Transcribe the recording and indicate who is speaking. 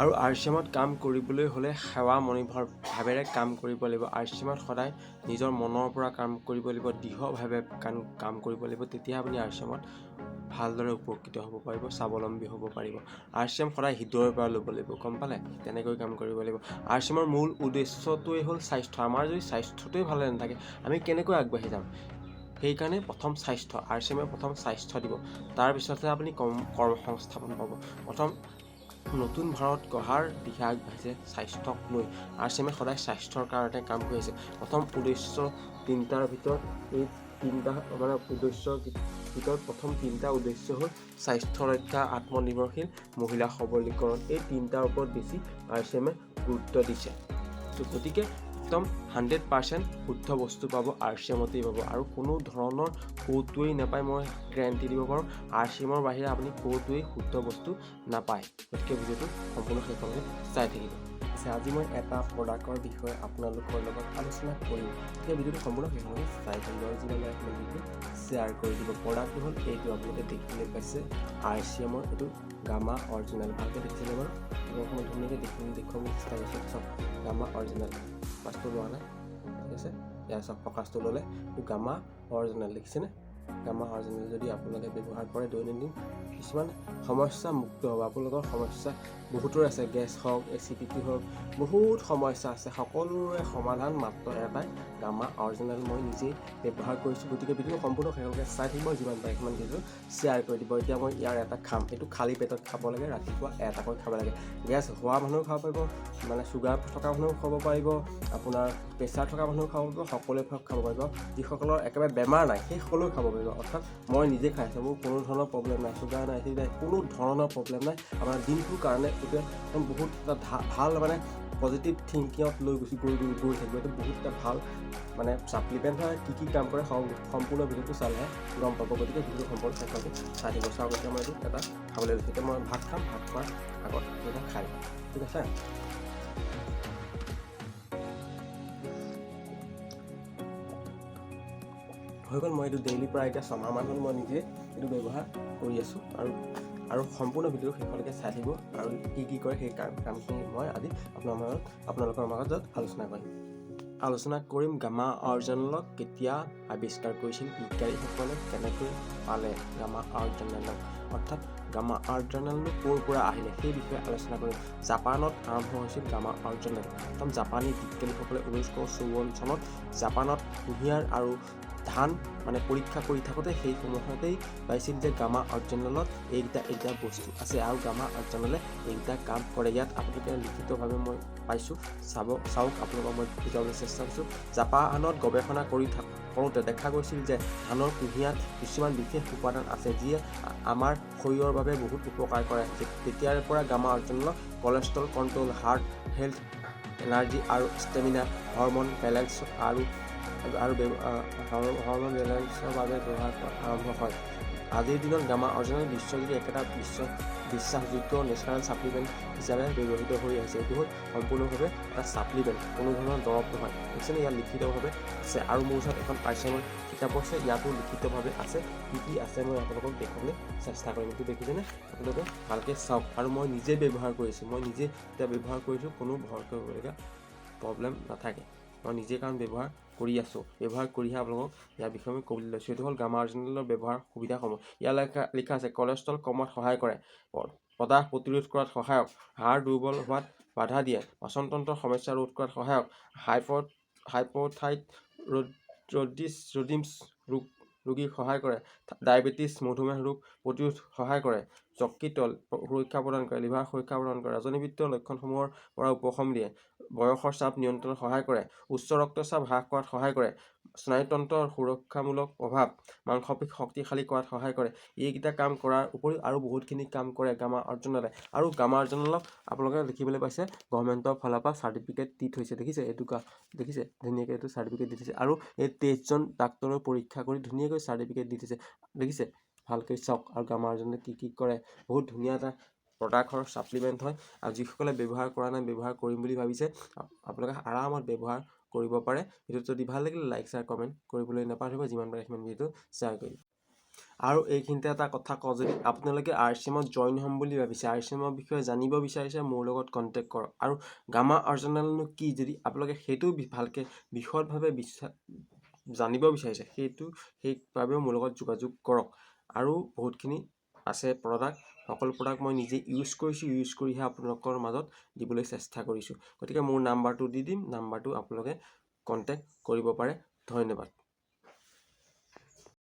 Speaker 1: আৰু RCMত কাম কৰিবলৈ হ'লে সেৱা মনোভাৱ ভাৱেৰে কাম কৰিব লাগিব। RCMত সদায় নিজৰ মনৰ পৰা কাম কৰিব লাগিব, দৃঢ়ভাৱে কাম কৰিব লাগিব, তেতিয়া আপুনি RCMত ভালদৰে উপকৃত হ'ব পাৰিব, স্বাৱলম্বী হ'ব পাৰিব। RCM সদায় হৃদয়ৰ পৰা ল'ব লাগিব, গম পালে? তেনেকৈ কাম কৰিব লাগিব। RCMৰ মূল উদ্দেশ্যটোৱে হ'ল স্বাস্থ্য। আমাৰ যদি স্বাস্থ্যটোৱে ভালে নাথাকে আমি কেনেকৈ আগবাঢ়ি যাম? সেইকাৰণে প্ৰথম স্বাস্থ্য, RCMে প্ৰথম স্বাস্থ্য দিব, তাৰপিছতহে আপুনি কৰ্ম সংস্থাপন পাব। প্ৰথম নতুন ভাৰত গঢ়াৰ দিশে আগবাঢ়িছে স্বাস্থ্যক লৈ। RCMে সদায় স্বাস্থ্যৰ কাৰণে কাম কৰি আছে। প্ৰথম উদ্দেশ্য তিনিটাৰ ভিতৰত এই তিনিটা উদ্দেশ্যৰ ভিতৰত প্ৰথম তিনিটা উদ্দেশ্য হ'ল স্বাস্থ্য ৰক্ষা, আত্মনিৰ্ভৰশীল, মহিলা সবলীকৰণ। এই তিনিটাৰ ওপৰত বেছি RCMে গুৰুত্ব দিছে। গতিকে একদম 100% শুদ্ধ বস্তু পাব, RCMতেই পাব, আৰু কোনো ধৰণৰ ক'তোৱেই নাপায়। মই গেৰাণ্টি দিব পাৰোঁ RCMৰ বাহিৰে আপুনি ক'তোৱেই শুদ্ধ বস্তু নাপায়। গতিকে ভিডিঅ'টো সম্পূৰ্ণ শেষলৈকে চাই থাকিব। আজি মই এটা প্ৰডাক্টৰ বিষয়ে আপোনালোকৰ লগত আলোচনা কৰিম। সেই ভিডিঅ'টো সম্পূৰ্ণ শেষলৈকে চাই থাকিব আৰু যিমান ভিডিঅ'টো শ্বেয়াৰ কৰি দিব। প্ৰডাক্টটো হ'ল এইটো, আপোনালোকে দেখিবলৈ পাইছে RCMৰ এইটো গামা অৰিজিনেল। ভালকৈ দেখিছিলে বাৰু? অকণমান ধুনীয়াকৈ দেখুৱাব চেষ্টা কৰিছোঁ। চাওক, গামা অৰিজিনেল ফকাছটো লোৱা নাই, ঠিক আছে? ইয়াৰ চাওক, ফকাছটো ল'লে এইটো গামা অৰিজিনেল, দেখিছেনে? গামা অৰিজিনেল যদি আপোনালোকে ব্যৱহাৰ কৰে দৈনন্দিন কিছুমান সমস্যা মুক্ত হ'ব। আপোনালোকৰ সমস্যা বহুতৰ আছে, গেছ হওক, এচিডিটি হওক, বহুত সমস্যা আছে। সকলোৰে সমাধান মাত্ৰ এটাই, গামা অৰিজিনেল। মই নিজেই ব্যৱহাৰ কৰিছোঁ। গতিকে ভিডিঅ' সম্পূৰ্ণ শেষলৈকে চাই থাকিব, যিমান পাৰে সিমান ভিডিঅ' শ্বেয়াৰ কৰি দিব। এতিয়া মই ইয়াৰ এটা খাম, এইটো খালী পেটত খাব লাগে, ৰাতিপুৱা এটাকৈ খাব লাগে। গেছ হোৱা মানুহেও খাব পাৰিব, মানে চুগাৰ থকা মানুহেও খাব পাৰিব, আপোনাৰ প্ৰেছাৰ থকা মানুহেও খাব পাৰিব, সকলোৱে খাব পাৰিব। যিসকলৰ একেবাৰে বেমাৰ নাই সেই সকলোৱে খাব পাৰিব। অৰ্থাৎ মই নিজে খাইছোঁ, মোৰ কোনো ধৰণৰ প্ৰব্লেম নাই, চুগাৰ নাই, এচিড নাই, কোনো ধৰণৰ প্ৰব্লেম নাই। আপোনাৰ দিনটোৰ কাৰণে এইটো একদম বহুত এটা ভাল মানে পজিটিভ থিংকিঙত লৈ গৈ থাকিব। এইটো বহুত এটা ভাল মানে ছাপ্লিমেণ্ট হয়। কি কাম কৰে সম্পূৰ্ণ ভিডিঅ'টো চালেহে গম পাব। গতিকে ভিডিঅ'টো সম্পূৰ্ণ শেষলৈকে চাই দিব। চাওক, এতিয়া মই এইটো এটা খাবলৈ লৈছোঁ। এতিয়া মই ভাত খাম, ভাত খোৱাৰ আগত এটা খাই লওঁ, ঠিক আছে? হৈ গ'ল। মই এইটো ডেইলি প্ৰায় এতিয়া 6 মাহমান হ'ল মই নিজে এইটো ব্যৱহাৰ কৰি আছোঁ। আৰু সম্পূৰ্ণ ভিডিঅ' শেষলৈকে চাই থাকিব, আৰু কি কৰে সেই কামখিনি মই আজি আপোনালোকৰ মাজত আলোচনা কৰিম। গামা অৰিজিনেলক কেতিয়া আৱিষ্কাৰ কৰিছিল বিজ্ঞানীসকলে, কেনেকৈ পালে গামা অৰিজিনেলক, অৰ্থাৎ গামা অৰিজিনেলনো ক'ৰ পৰা আহিলে সেই বিষয়ে আলোচনা কৰিম। জাপানত আৰম্ভ হৈছিল গামা অৰিজিনেল। প্ৰথম জাপানী বিজ্ঞানীসকলে 1954 চনত জাপানত কুঁহিয়াৰ আৰু ধান মানে পৰীক্ষা কৰি থাকোঁতে সেই সময়তেই পাইছিল যে গামা অৰিজিনেলত এইকেইটা বস্তু আছে, আৰু গামা অৰিজিনেলে এইকেইটা কাম কৰে। ইয়াত আপোনালোকে লিখিতভাৱে মই পাইছোঁ, চাওক, আপোনালোকক মই বুজাবলৈ চেষ্টা কৰিছোঁ। জাপানত গৱেষণা কৰোঁতে দেখা গৈছিল যে ধানৰ কুঁহিয়াত কিছুমান বিশেষ উপাদান আছে যিয়ে আমাৰ শৰীৰৰ বাবে বহুত উপকাৰ কৰে। তেতিয়াৰ পৰা গামা অৰিজিনেলক cholesterol control, heart health, energy আৰু ষ্টেমিনা, হৰম'ন বেলেঞ্চ আৰু হৰম'ন বেলেঞ্চৰ বাবে ব্যৱহাৰ কৰা আৰম্ভ হয়। আজিৰ দিনত গামা অৰিজিনেল বিশ্বজুৰি একেটা বিশ্বাসযোগ্য নেচাৰেল ছাপ্লিমেণ্ট হিচাপে ব্যৱহৃত হৈ আহিছে। এইটো হ'ল সম্পূৰ্ণভাৱে এটা ছাপ্লিমেণ্ট, কোনো ধৰণৰ দৰৱ নহয়। দেখিছেনে, ইয়াত লিখিতভাৱে আছে। আৰু মোৰ ওচৰত এখন RCMৰ কিতাপ আছে, ইয়াতো লিখিতভাৱে আছে। কি আছে মই আপোনালোকক দেখুৱাবলৈ চেষ্টা কৰিম। এইটো দেখিছেনে, আপোনালোকে ভালকৈ চাওক। আৰু মই নিজে ব্যৱহাৰ কৰিছোঁ, এতিয়া ব্যৱহাৰ কৰিছোঁ, কোনো ভয় কৰিবলগীয়া প্ৰব্লেম নাথাকে। মই নিজে কাৰণ ব্যৱহাৰ কৰি আছোঁ, ব্যৱহাৰ কৰিহে আপোনালোকক ইয়াৰ বিষয়ে মই ক'বলৈ লৈছোঁ। এইটো হ'ল গামা অৰিজিনেলৰ ব্যৱহাৰ সুবিধাসমূহ। ইয়াত লিখা আছে কলেষ্ট্ৰল কমোৱাত সহায় কৰে, প্ৰদাহ প্ৰতিৰোধ কৰাত সহায়ক, হাড় দুৰ্বল হোৱাত বাধা দিয়ে, পাচনতন্ত্ৰৰ সমস্যা ৰোধ কৰাত সহায়ক, হাইপ'থাইৰয়ডিজম ৰোগীক সহায় কৰে, ডায়েবেটিছ মধুমেহ ৰোগ প্ৰতিৰোধ সহায় কৰে, যকৃতৰ সুৰক্ষা প্ৰদান কৰে, লিভাৰ সুৰক্ষা প্ৰদান কৰে, ৰজনীবৃত্ত লক্ষণসমূহৰ পৰা উপশম দিয়ে, বয়সৰ চাপ নিয়ন্ত্ৰণত সহায় কৰে, উচ্চ ৰক্তচাপ হ্ৰাস কৰাত সহায় কৰে, স্নায়ুতন্ত্ৰৰ সুৰক্ষামূলক প্ৰভাৱ, মাংসপেশী শক্তিশালী কৰাত সহায় কৰে। এইকেইটা কাম কৰাৰ উপৰিও আৰু বহুতখিনি কাম কৰে গামা অৰিজিনেলে। আৰু গামা অৰিজিনেলক আপোনালোকে দেখিবলৈ পাইছে গভৰ্ণমেণ্টৰ ফালৰ পৰা চাৰ্টিফিকেট দি থৈছে, দেখিছে? দেখিছে ধুনীয়াকৈ এইটো চাৰ্টিফিকেট দি থৈছে। আৰু এই 23জন ডাক্তৰেও পৰীক্ষা কৰি ধুনীয়াকৈ চাৰ্টিফিকেট দি থৈছে, দেখিছে? ভালকৈ চাওক। আৰু গামা অৰিজিনেলে কি কৰে, বহুত ধুনীয়া এটা প্ৰডাক্টৰ ছাপ্লিমেণ্ট হয়। আৰু যিসকলে ব্যৱহাৰ কৰা নাই, ব্যৱহাৰ কৰিম বুলি ভাবিছে, আপোনালোকে আৰামত ব্যৱহাৰ কৰিব পাৰে। ভিডিঅ'টো যদি ভাল লাগিলে লাইক, শ্বেয়াৰ, কমেণ্ট কৰিবলৈ নাপাহৰিব। যিমান পাৰে সিমান ভিডিঅ'টো শ্বেয়াৰ কৰিব। আৰু এইখিনিতে এটা কথা কওঁ, যদি আপোনালোকে RCMত জইন হ'ম বুলি ভাবিছে, RCMৰ বিষয়ে জানিব বিচাৰিছে, মোৰ লগত কণ্টেক্ট কৰক। আৰু গামা অৰিজিনেলনো কি, যদি আপোনালোকে সেইটো ভালকৈ বিশদভাৱে জানিব বিচাৰিছে, সেইবাবেও মোৰ লগত যোগাযোগ কৰক। আৰু বহুতখিনি আছে প্ৰডাক্ট, সকলো প্ৰডাক্ট মই নিজে ইউজ কৰিছোঁ, ইউজ কৰিহে আপোনালোকৰ মাজত দিবলৈ চেষ্টা কৰিছোঁ। গতিকে মোৰ নাম্বাৰটো দি দিম, নাম্বাৰটো আপোনালোকে কণ্টেক্ট কৰিব পাৰে। ধন্যবাদ।